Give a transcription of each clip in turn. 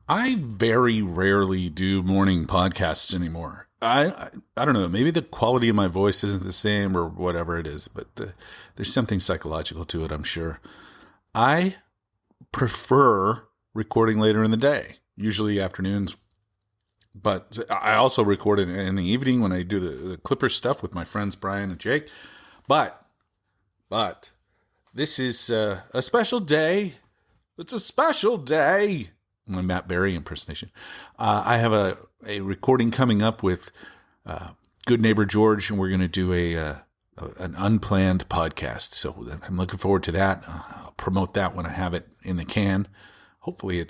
I very rarely do morning podcasts anymore. I don't know. Maybe the quality of my voice isn't the same or whatever it is, but there's something psychological to it, I'm sure. I prefer recording later in the day, usually afternoons. But I also record it in the evening when I do the Clipper stuff with my friends Brian and Jake. But this is a special day. It's a special day. My Matt Berry impersonation. I have a recording coming up with good neighbor George, and we're going to do an unplanned podcast. So I'm looking forward to that. I'll promote that when I have it in the can. Hopefully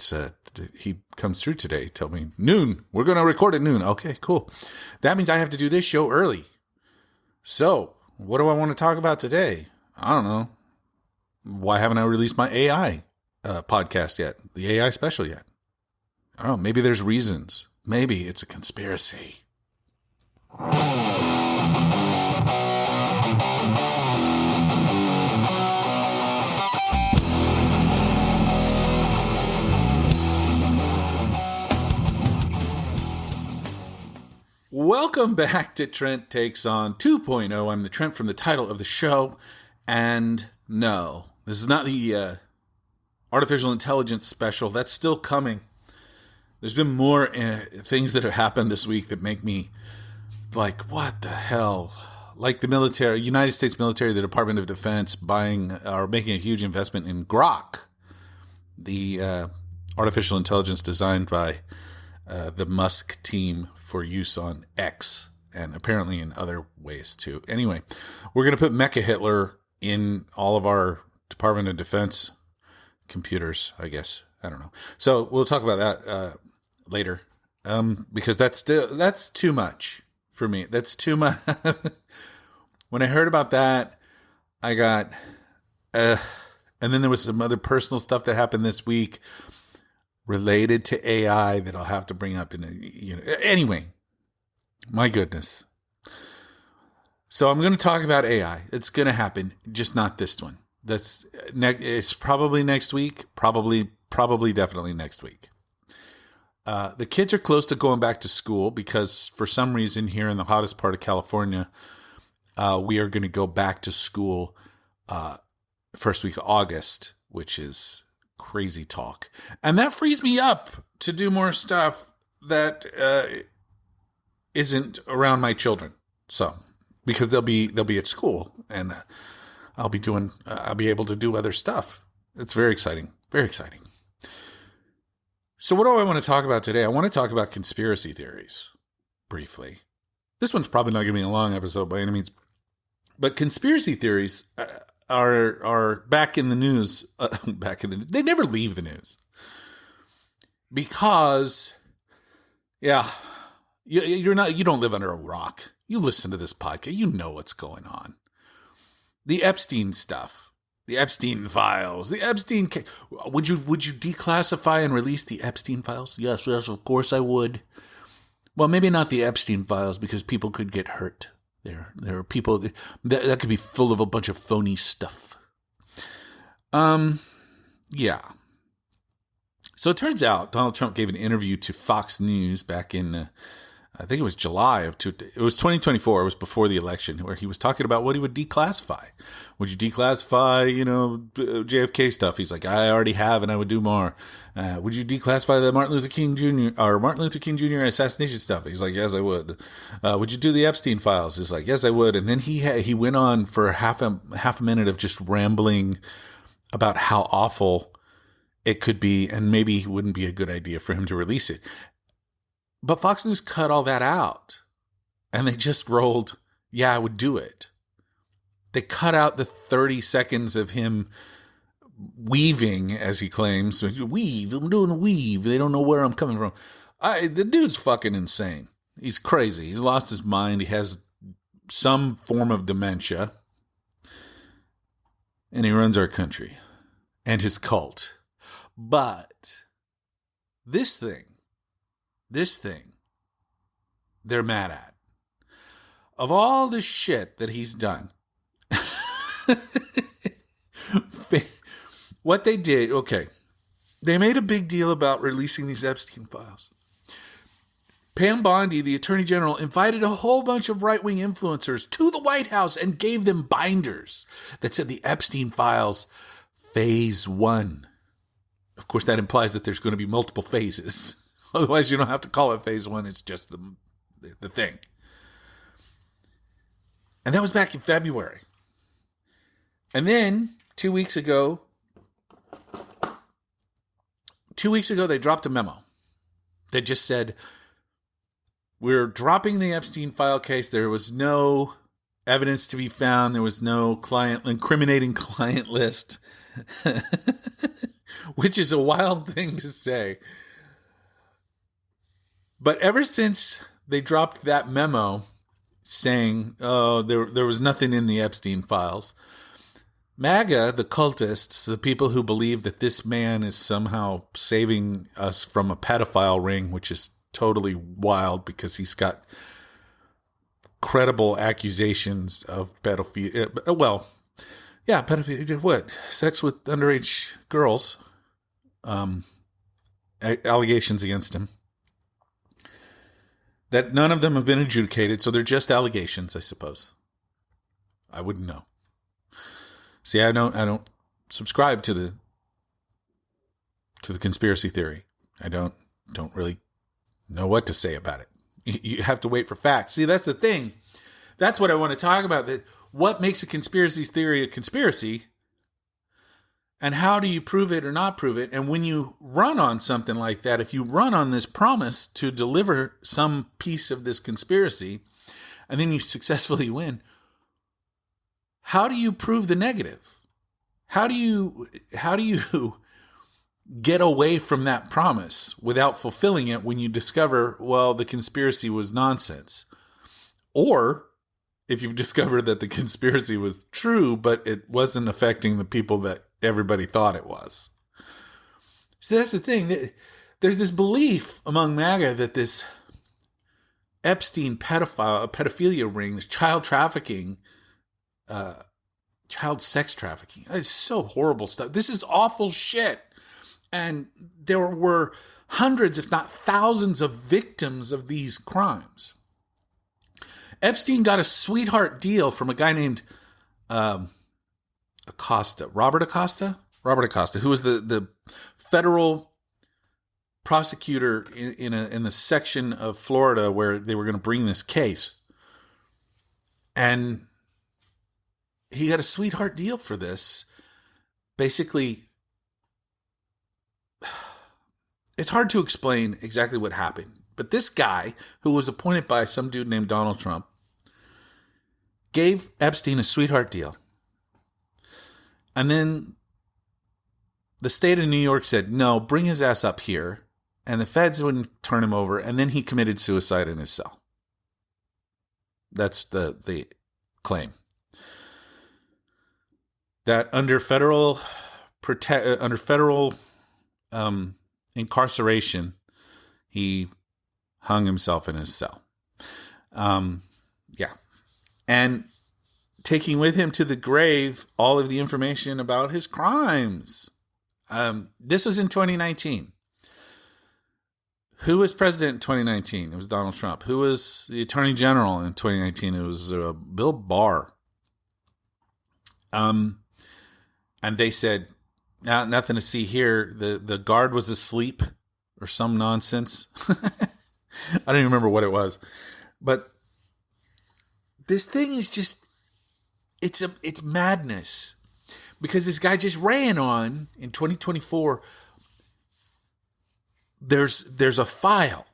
he comes through today. Tell me noon. We're going to record at noon. Okay, cool. That means I have to do this show early. So what do I want to talk about today? I don't know. Why haven't I released my AI podcast yet? The AI special yet? I don't know. Maybe there's reasons. Maybe it's a conspiracy. Welcome back to Trent Takes On 2.0. I'm the Trent from the title of the show. And no, this is not the artificial intelligence special. That's still coming. There's been more things that have happened this week that make me like, what the hell? Like the military, United States military, the Department of Defense making a huge investment in Grok, the artificial intelligence designed by the Musk team for use on X and apparently in other ways too. Anyway, we're going to put Mecha Hitler in all of our Department of Defense computers, I guess. I don't know. So we'll talk about that later because that's too much for me. That's too much. When I heard about that, I got and then there was some other personal stuff that happened this week related to AI that I'll have to bring up anyway, my goodness. So I'm going to talk about AI. It's going to happen, just not this one. It's probably next week, probably definitely next week. The kids are close to going back to school because for some reason here in the hottest part of California, we are going to go back to school first week of August, which is crazy talk. And that frees me up to do more stuff that isn't around my children. So, because they'll be at school and I'll be able to do other stuff. It's very exciting. Very exciting. So what do I want to talk about today? I want to talk about conspiracy theories briefly. This one's probably not going to be a long episode by any means, but conspiracy theories are back in the news. They never leave the news because, you don't live under a rock. You listen to this podcast. You know what's going on. The Epstein stuff, the Epstein files, the Epstein case. Would you declassify and release the Epstein files? Yes, of course I would. Well, maybe not the Epstein files because people could get hurt. There are people that could be full of a bunch of phony stuff. Yeah. So it turns out Donald Trump gave an interview to Fox News back in, I think it was July it was 2024. It was before the election where he was talking about what he would declassify. Would you declassify, JFK stuff? He's like, I already have and I would do more. Would you declassify the Martin Luther King Jr. assassination stuff? He's like, yes, I would. Would you do the Epstein files? He's like, yes, I would. And then he went on for half a minute of just rambling about how awful it could be and maybe it wouldn't be a good idea for him to release it. But Fox News cut all that out and they just rolled, yeah, I would do it. They cut out the 30 seconds of him weaving, as he claims. Weave, I'm doing the weave. They don't know where I'm coming from. The dude's fucking insane. He's crazy. He's lost his mind. He has some form of dementia. And he runs our country and his cult. But this thing, they're mad at. Of all the shit that he's done, what they did, okay, they made a big deal about releasing these Epstein files. Pam Bondi, the Attorney General, invited a whole bunch of right-wing influencers to the White House and gave them binders that said the Epstein files phase 1. Of course, that implies that there's going to be multiple phases. Otherwise, you don't have to call it phase 1. It's just the thing. And that was back in February. And then 2 weeks ago, they dropped a memo that just said, we're dropping the Epstein file case. There was no evidence to be found. There was no incriminating client list, which is a wild thing to say. But ever since they dropped that memo saying, oh, there was nothing in the Epstein files, MAGA, the cultists, the people who believe that this man is somehow saving us from a pedophile ring, which is totally wild because he's got credible accusations of pedophilia. Pedophilia. What? Sex with underage girls. Allegations against him. That none of them have been adjudicated, so they're just allegations, I suppose. I wouldn't know. See, I don't subscribe to the conspiracy theory. I don't really know what to say about it. You have to wait for facts. See, that's the thing. That's what I want to talk about. That what makes a conspiracy theory a conspiracy, and how do you prove it or not prove it? And when you run on something like that, if you run on this promise to deliver some piece of this conspiracy, and then you successfully win, how do you prove the negative? How do you get away from that promise without fulfilling it when you discover, well, the conspiracy was nonsense? Or if you've discovered that the conspiracy was true, but it wasn't affecting the people that everybody thought it was. So that's the thing. There's this belief among MAGA that this Epstein pedophilia ring, this child trafficking, child sex trafficking, it's so horrible stuff. This is awful shit. And there were hundreds, if not thousands, of victims of these crimes. Epstein got a sweetheart deal from a guy named Robert Acosta, who was the federal prosecutor in the section of Florida where they were going to bring this case. And he got a sweetheart deal for this. Basically, it's hard to explain exactly what happened. But this guy, who was appointed by some dude named Donald Trump, gave Epstein a sweetheart deal. And then the state of New York said, no, bring his ass up here. And the feds wouldn't turn him over. And then he committed suicide in his cell. That's the claim. That under federal incarceration, he hung himself in his cell. And taking with him to the grave all of the information about his crimes. This was in 2019. Who was president in 2019? It was Donald Trump. Who was the attorney general in 2019? It was Bill Barr. And they said, nothing to see here. The guard was asleep or some nonsense. I don't even remember what it was. But this thing is just, it's madness. Because this guy just ran on in 2024. There's a file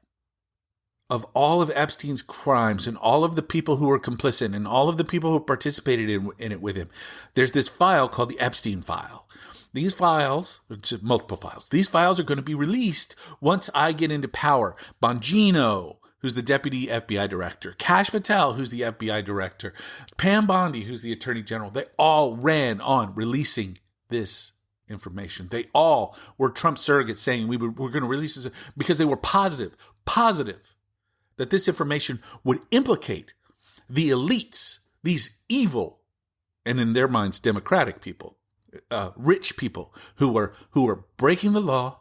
of all of Epstein's crimes and all of the people who were complicit and all of the people who participated in it with him. There's this file called the Epstein file. These files, multiple files, these files are going to be released once I get into power. Bongino, who's the deputy FBI director, Kash Patel, who's the FBI director, Pam Bondi, who's the attorney general, they all ran on releasing this information. They all were Trump surrogates saying we're going to release this because they were positive that this information would implicate the elites, these evil, and in their minds, democratic people, rich people who were breaking the law,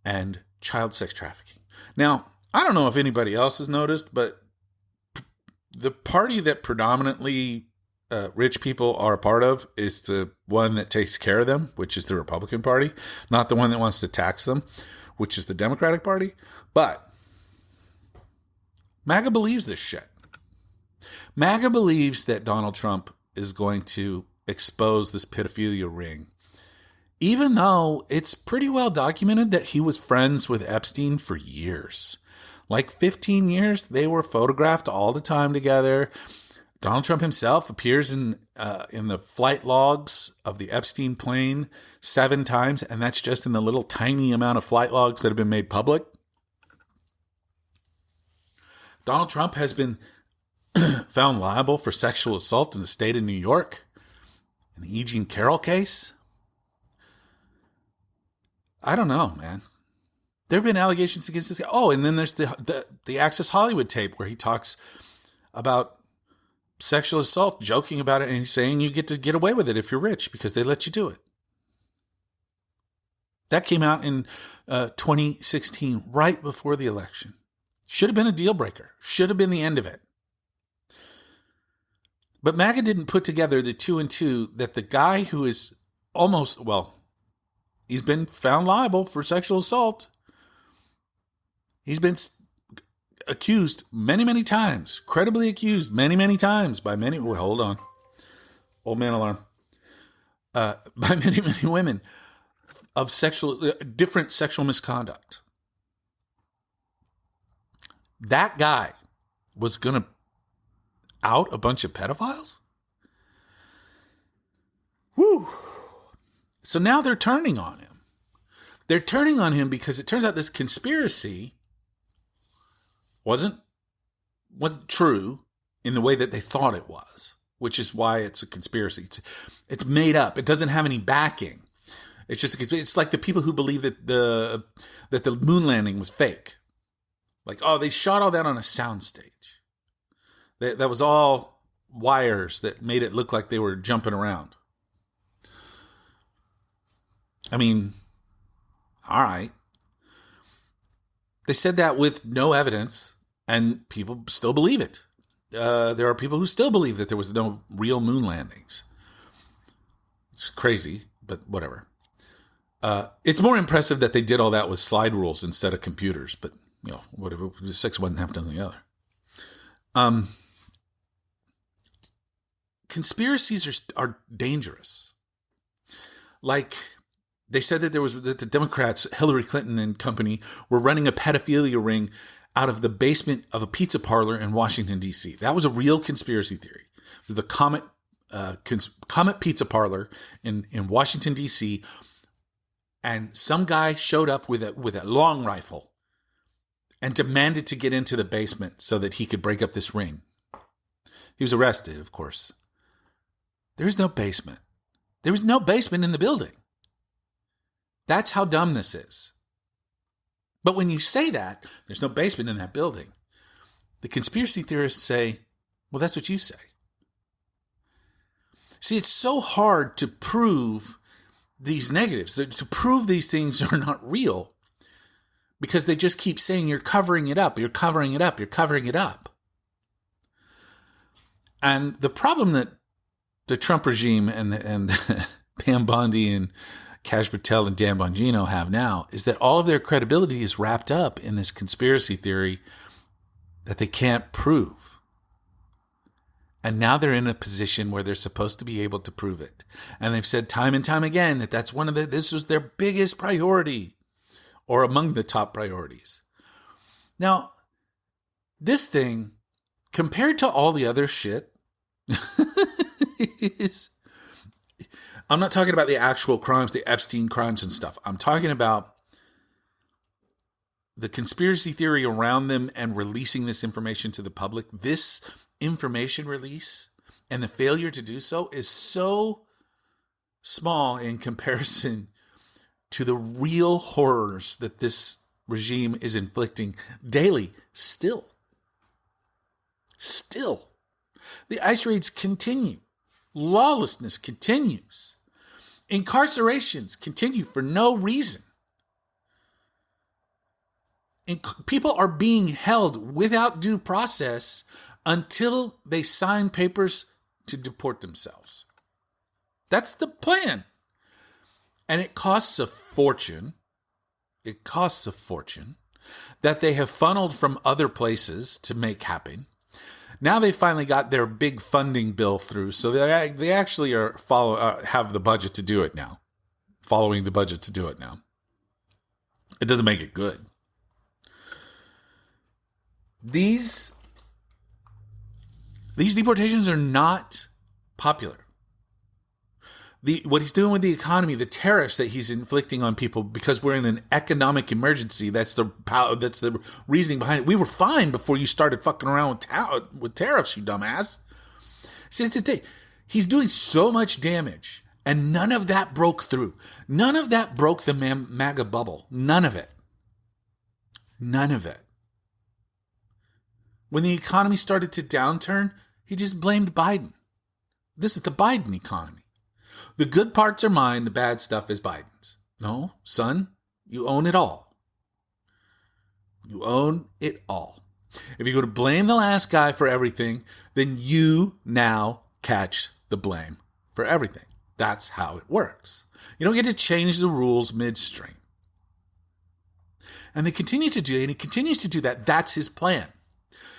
and child sex trafficking. Now, I don't know if anybody else has noticed, but the party that predominantly rich people are a part of is the one that takes care of them, which is the Republican Party, not the one that wants to tax them, which is the Democratic Party. But MAGA believes this shit. MAGA believes that Donald Trump is going to expose this pedophilia ring, even though it's pretty well documented that he was friends with Epstein for years. Like 15 years, they were photographed all the time together. Donald Trump himself appears in the flight logs of the Epstein plane 7 times, and that's just in the little tiny amount of flight logs that have been made public. Donald Trump has been found liable for sexual assault in the state of New York in the E. Jean Carroll case. I don't know, man. There have been allegations against this guy. Oh, and then there's the Access Hollywood tape where he talks about sexual assault, joking about it, and he's saying you get to get away with it if you're rich because they let you do it. That came out in 2016, right before the election. Should have been a deal breaker. Should have been the end of it. But MAGA didn't put together the 2 and 2 that the guy who is he's been found liable for sexual assault. He's been accused many, many times, credibly accused many, many times by many. Well, hold on. Old man alarm. By many, many women of different sexual misconduct. That guy was going to out a bunch of pedophiles? Whew. So now they're turning on him. They're turning on him because it turns out this conspiracy wasn't true in the way that they thought it was, which is why it's a conspiracy. It's made up. It doesn't have any backing. It's like the people who believe that the moon landing was fake. Like, oh, they shot all that on a soundstage. That was all wires that made it look like they were jumping around. I mean, all right. They said that with no evidence, and people still believe it. There are people who still believe that there was no real moon landings. It's crazy, but whatever. It's more impressive that they did all that with slide rules instead of computers, but whatever. 6 wasn't half done the other. Conspiracies are dangerous. Like, they said that that the Democrats, Hillary Clinton and company, were running a pedophilia ring out of the basement of a pizza parlor in Washington, D.C. That was a real conspiracy theory. It was the Comet Pizza Parlor in Washington, D.C., and some guy showed up with a long rifle and demanded to get into the basement so that he could break up this ring. He was arrested, of course. There is no basement. There was no basement in the building. That's how dumb this is. But when you say that, there's no basement in that building, the conspiracy theorists say, well, that's what you say. See, it's so hard to prove these negatives, to prove these things are not real, because they just keep saying you're covering it up, you're covering it up, you're covering it up. And the problem that the Trump regime and Pam Bondi and Kash Patel and Dan Bongino have now is that all of their credibility is wrapped up in this conspiracy theory that they can't prove. And now they're in a position where they're supposed to be able to prove it. And they've said time and time again that this was their biggest priority, or among the top priorities. Now, this thing, compared to all the other shit, I'm not talking about the actual crimes, the Epstein crimes and stuff. I'm talking about the conspiracy theory around them and releasing this information to the public. This information release and the failure to do so is so small in comparison to the real horrors that this regime is inflicting daily. Still. The ICE raids continue. Lawlessness continues. Incarcerations continue for no reason. people are being held without due process until they sign papers to deport themselves. That's the plan. And it costs a fortune. It costs a fortune that they have funneled from other places to make happen. Now they finally got their big funding bill through, so they actually have the budget to do it now. Following the budget to do it now. It doesn't make it good. These deportations are not popular. What he's doing with the economy, the tariffs that he's inflicting on people because we're in an economic emergency. That's the reasoning behind it. We were fine before you started fucking around with tariffs, you dumbass. See, that's the thing. He's doing so much damage, and none of that broke through. None of that broke the MAGA bubble. None of it. None of it. When the economy started to downturn, he just blamed Biden. This is the Biden economy. The good parts are mine, the bad stuff is Biden's. No, son, you own it all. You own it all. If you're going to blame the last guy for everything, then you now catch the blame for everything. That's how it works. You don't get to change the rules midstream. And they continue to do it, and he continues to do that. That's his plan.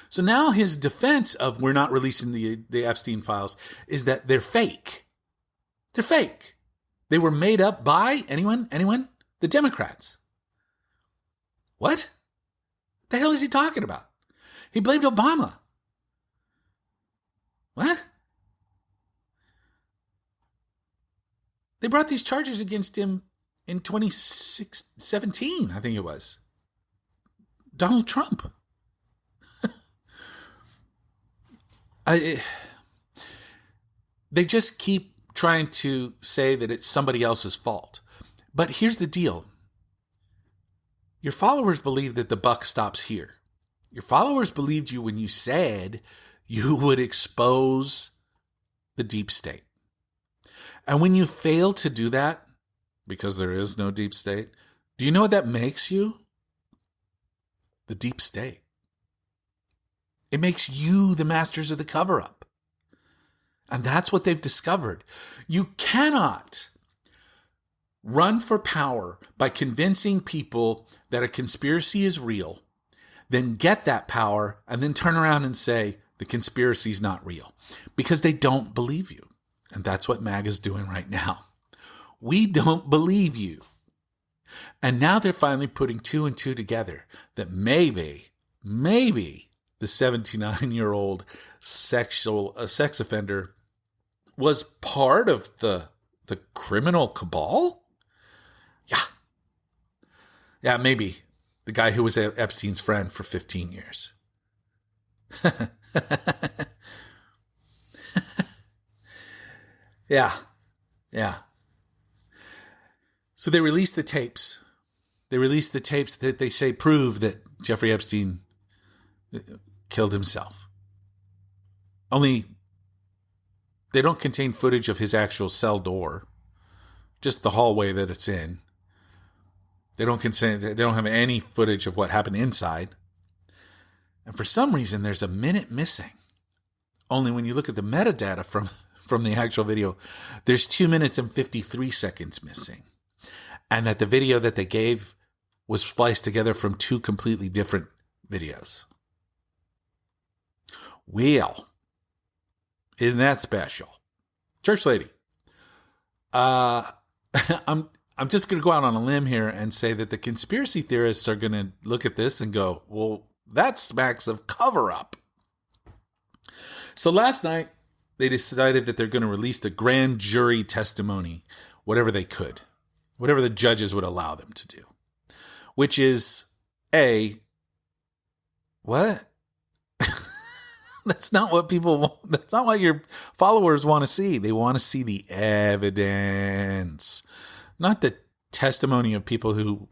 So now his defense of we're not releasing the Epstein files is that they're fake. They're fake. They were made up by anyone? The Democrats. What? The hell is he talking about? He blamed Obama. What? They brought these charges against him in 2017, I think it was. Donald Trump. They just keep trying to say that it's somebody else's fault. But here's the deal. Your followers believe that the buck stops here. Your followers believed you when you said you would expose the deep state. And when you fail to do that, because there is no deep state, do you know what that makes you? The deep state. It makes you the masters of the cover-up. And that's what they've discovered. You cannot run for power by convincing people that a conspiracy is real, then get that power, and then turn around and say the conspiracy is not real. Because they don't believe you. And that's what MAGA's doing right now. We don't believe you. And now they're finally putting two and two together that maybe the 79-year-old sex offender was part of the criminal cabal? Yeah, maybe. The guy who was Epstein's friend for 15 years. Yeah. So they released the tapes. They released the tapes that they say prove that Jeffrey Epstein killed himself. Only they don't contain footage of his actual cell door, just the hallway that it's in. They don't have any footage of what happened inside. And for some reason, there's a minute missing. Only when you look at the metadata from the actual video, there's 2 minutes and 53 seconds missing. And that the video that they gave was spliced together from two completely different videos. Well, isn't that special? Church lady. I'm just going to go out on a limb here and say that the conspiracy theorists are going to look at this and go, well, that smacks of cover-up. So last night, they decided that they're going to release the grand jury testimony, whatever they could, whatever the judges would allow them to do, which is what? That's not what people want. That's not what your followers want to see. They want to see the evidence, not the testimony of people who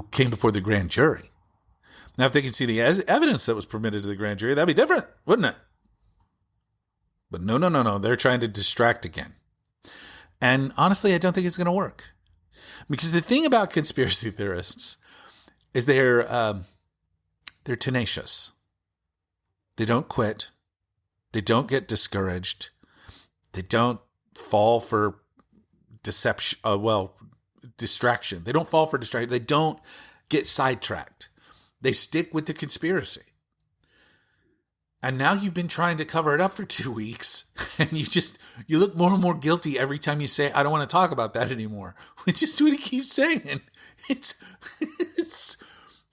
came before the grand jury. Now, if they can see the evidence that was permitted to the grand jury, that'd be different, wouldn't it? But no. They're trying to distract again. And honestly, I don't think it's going to work. Because the thing about conspiracy theorists is they're tenacious. They don't quit. They don't get discouraged. They don't fall for distraction. They don't fall for distraction. They don't get sidetracked. They stick with the conspiracy. And now you've been trying to cover it up for 2 weeks, and you look more and more guilty every time you say, I don't want to talk about that anymore, which is what he keeps saying.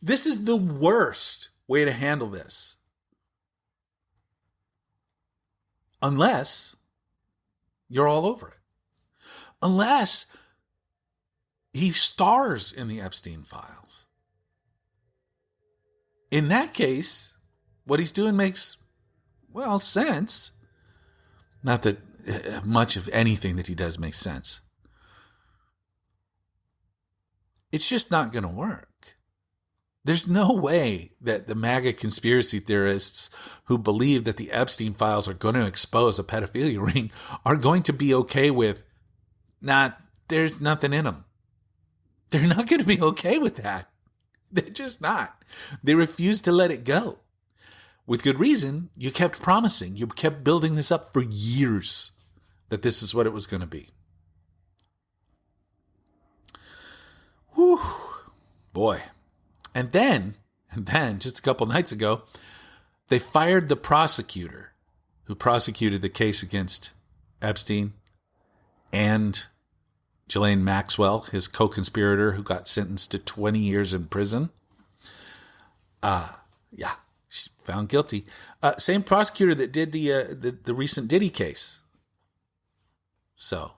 This is the worst way to handle this. Unless you're all over it. Unless he stars in the Epstein files. In that case, what he's doing makes, sense. Not that much of anything that he does makes sense. It's just not going to work. There's no way that the MAGA conspiracy theorists who believe that the Epstein files are going to expose a pedophilia ring are going to be okay with, there's nothing in them. They're not going to be okay with that. They're just not. They refuse to let it go. With good reason, you kept promising, you kept building this up for years that this is what it was going to be. Whew. Boy. And then, just a couple nights ago, they fired the prosecutor who prosecuted the case against Epstein and Ghislaine Maxwell, his co-conspirator who got sentenced to 20 years in prison. She's found guilty. Same prosecutor that did the recent Diddy case. So,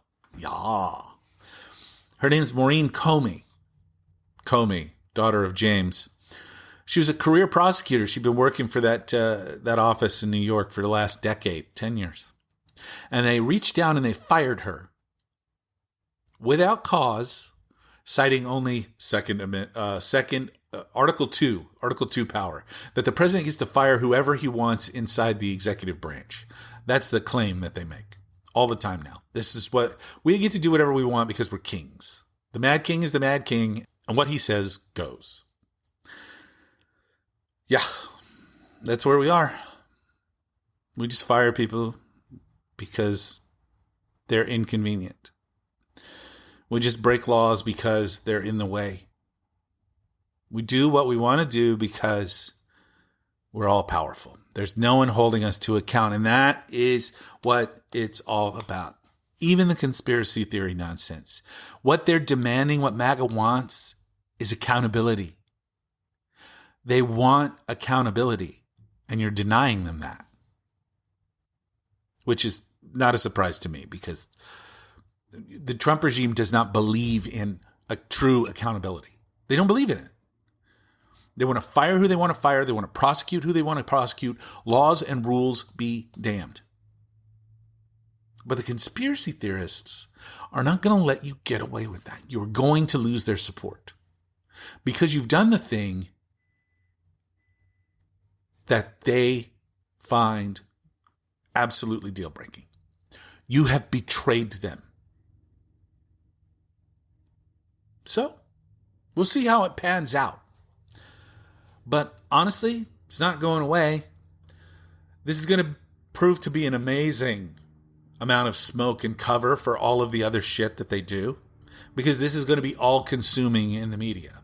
her name's Maureen Comey. Daughter of James. She was a career prosecutor. She'd been working for that office in New York for the last decade, 10 years. And they reached down and they fired her without cause, citing only Article 2 power, that the president gets to fire whoever he wants inside the executive branch. That's the claim that they make all the time now. This is what we get to do, whatever we want because we're kings. The Mad King is the Mad King. And what he says goes. Yeah, that's where we are. We just fire people because they're inconvenient. We just break laws because they're in the way. We do what we want to do because we're all powerful. There's no one holding us to account. And that is what it's all about. Even the conspiracy theory nonsense. What they're demanding, what MAGA wants, is accountability. They want accountability, and you're denying them that. Which is not a surprise to me, because the Trump regime does not believe in a true accountability. They don't believe in it. They want to fire who they want to fire. They want to prosecute who they want to prosecute. Laws and rules be damned. But the conspiracy theorists are not going to let you get away with that. You're going to lose their support because you've done the thing that they find absolutely deal-breaking. You have betrayed them. So, we'll see how it pans out. But honestly, it's not going away. This is going to prove to be an amazing amount of smoke and cover for all of the other shit that they do, because this is going to be all-consuming in the media.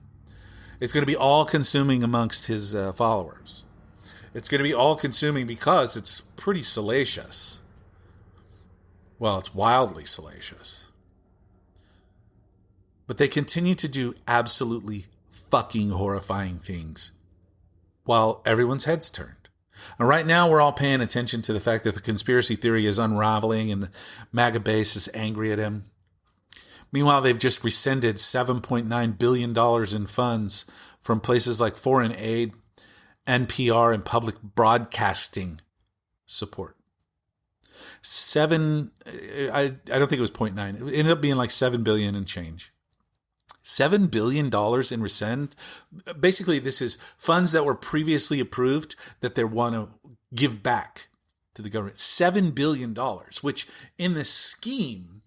It's going to be all-consuming amongst his followers. It's going to be all-consuming because it's pretty salacious. Well, it's wildly salacious. But they continue to do absolutely fucking horrifying things while everyone's head's turned. And right now, we're all paying attention to the fact that the conspiracy theory is unraveling and the MAGA base is angry at him. Meanwhile, they've just rescinded $7.9 billion in funds from places like foreign aid, NPR, and public broadcasting support. I don't think it was 0.9. It ended up being like $7 billion and change. $7 billion in rescind. Basically, this is funds that were previously approved that they want to give back to the government. $7 billion, which in the scheme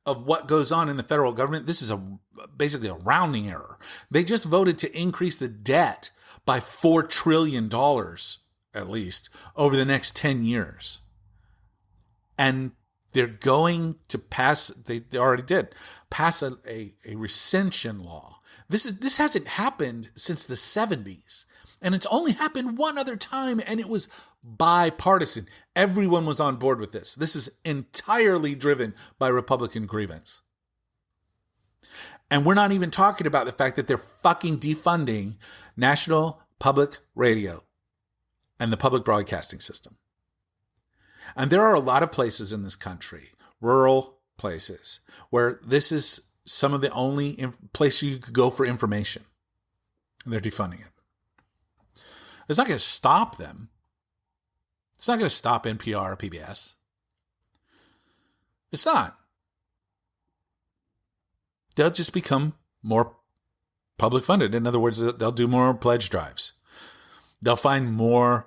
of what goes on in the federal government, this is basically a rounding error. They just voted to increase the debt by $4 trillion, at least, over the next 10 years. And they're going to pass, they already did, pass a rescission law. This hasn't happened since the 70s. And it's only happened one other time, and it was bipartisan. Everyone was on board with this. This is entirely driven by Republican grievance. And we're not even talking about the fact that they're fucking defunding National Public Radio and the public broadcasting system. And there are a lot of places in this country, rural places, where this is some of the only places you could go for information. And they're defunding it. It's not going to stop them. It's not going to stop NPR or PBS. It's not. They'll just become more public funded. In other words, they'll do more pledge drives. They'll find more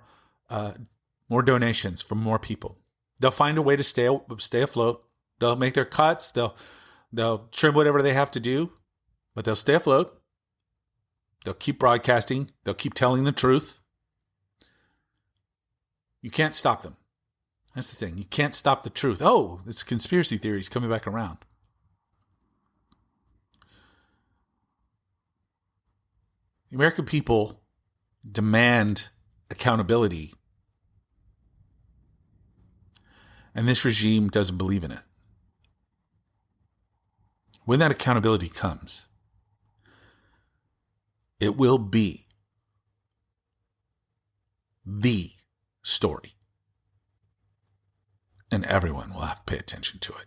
donations from more people. They'll find a way to stay afloat. They'll make their cuts. They'll trim whatever they have to do, but they'll stay afloat. They'll keep broadcasting. They'll keep telling the truth. You can't stop them. That's the thing. You can't stop the truth. Oh, it's conspiracy theories coming back around. The American people demand accountability. And this regime doesn't believe in it. When that accountability comes, it will be the story. And everyone will have to pay attention to it,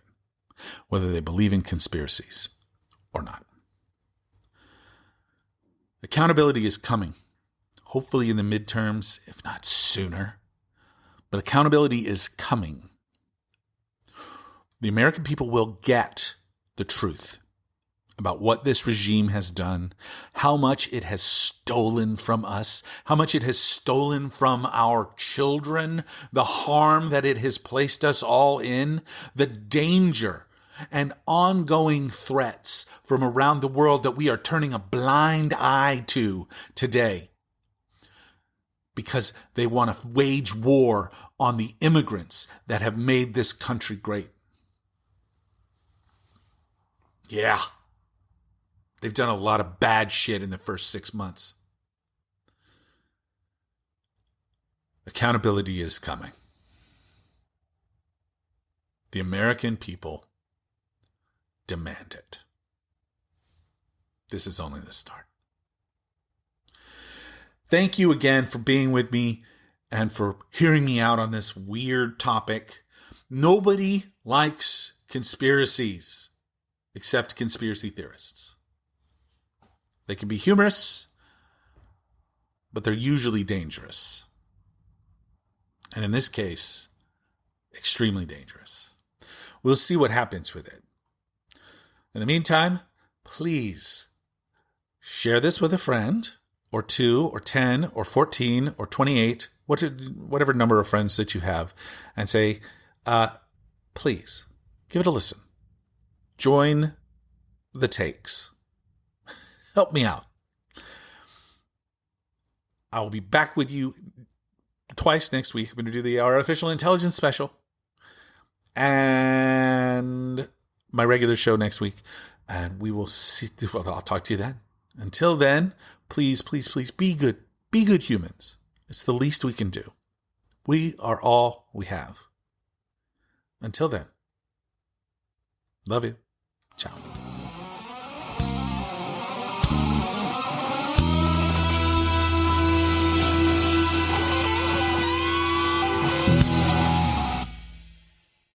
whether they believe in conspiracies or not. Accountability is coming, hopefully in the midterms, if not sooner. But accountability is coming. The American people will get the truth about what this regime has done, how much it has stolen from us, how much it has stolen from our children, the harm that it has placed us all in, the danger and ongoing threats from around the world that we are turning a blind eye to today because they want to wage war on the immigrants that have made this country great. Yeah. They've done a lot of bad shit in the first 6 months. Accountability is coming. The American people demand it. This is only the start. Thank you again for being with me and for hearing me out on this weird topic. Nobody likes conspiracies except conspiracy theorists. They can be humorous, but they're usually dangerous. And in this case, extremely dangerous. We'll see what happens with it. In the meantime, please share this with a friend, or 2, or 10, or 14, or 28, whatever number of friends that you have, and say, please, give it a listen. Join the takes. Help me out. I will be back with you twice next week. I'm going to do our artificial intelligence special and my regular show next week. And we will see. Well, I'll talk to you then. Until then, please, please, please be good. Be good humans. It's the least we can do. We are all we have. Until then, love you. Ciao.